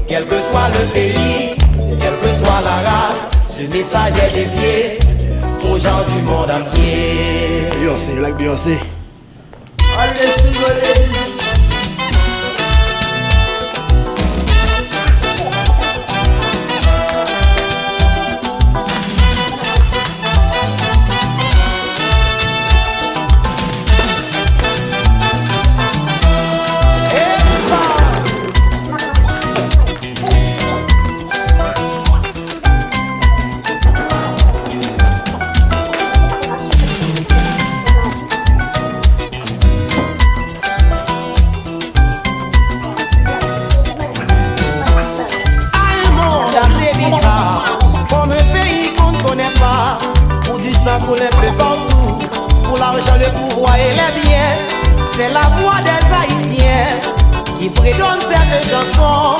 Quel que soit le pays, quelle que soit la race, ce message est dédié aux gens du monde entier. Beyoncé, you like Beyoncé? Allez, soulever. Pour les peu partout, pour l'argent, le pouvoir et les biens, c'est la voix des Haïtiens qui fredonne cette chanson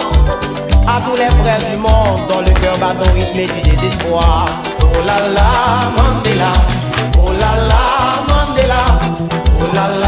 à tous les frères du monde dans le cœur battant rythmé du désespoir. Oh là là, Mandela, oh là là, Mandela, oh là là.